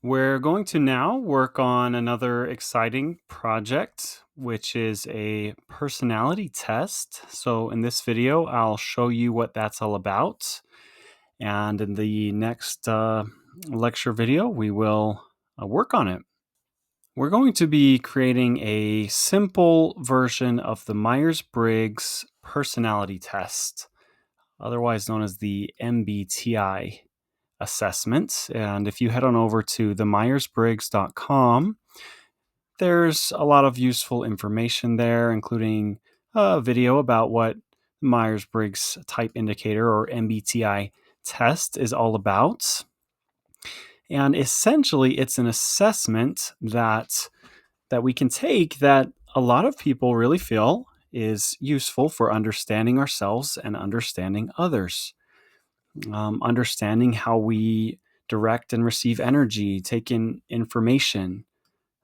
We're going to now work on another exciting project, which is a personality test. So, in this video, I'll show you what that's all about. And in the next lecture video, we will work on it. We're going to be creating a simple version of the Myers-Briggs personality test, otherwise known as the MBTI assessment. And if you head on over to themyersbriggs.com, there's a lot of useful information there, including a video about what Myers-Briggs Type Indicator or MBTI test is all about. And essentially, it's an assessment that we can take that a lot of people really feel is useful for understanding ourselves and understanding others. Understanding how we direct and receive energy, take in information,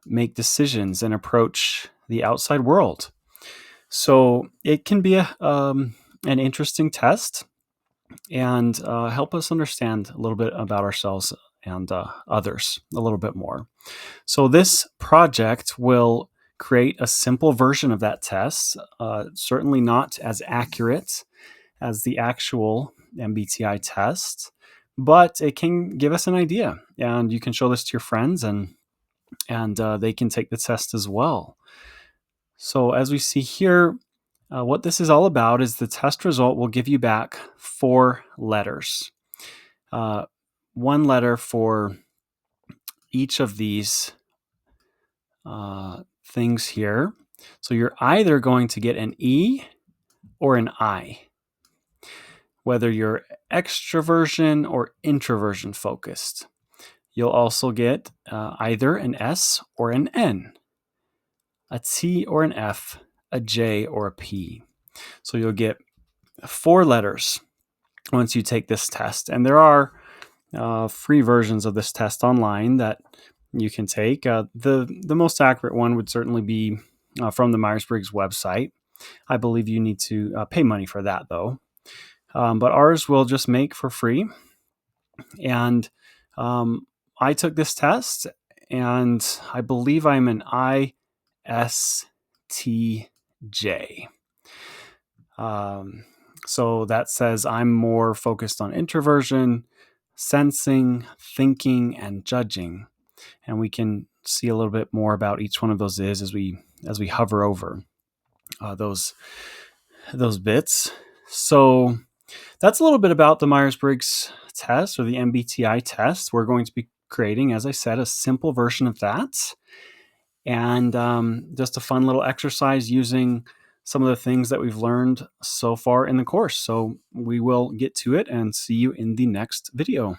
make decisions, and approach the outside world. So it can be an interesting test and help us understand a little bit about ourselves and others a little bit more. So this project will create a simple version of that test, certainly not as accurate as the actual MBTI test, but it can give us an idea, and you can show this to your friends, and they can take the test as well. So as we see here, what this is all about is the test result will give you back 4 letters, one letter for each of these things here. So you're either going to get an E or an I, whether you're extroversion or introversion focused. You'll also get either an S or an N, a T or an F, a J or a P. So you'll get 4 letters once you take this test. And there are free versions of this test online that you can take. The most accurate one would certainly be from the Myers-Briggs website. I believe you need to pay money for that, though. But ours we'll just make for free. And I took this test, and I believe I'm an ISTJ. So that says I'm more focused on introversion, sensing, thinking, and judging. And we can see a little bit more about each one of those is as we hover over those bits. So that's a little bit about the Myers-Briggs test, or the MBTI test. We're going to be creating, as I said, a simple version of that, and just a fun little exercise using some of the things that we've learned so far in the course. So we will get to it and see you in the next video.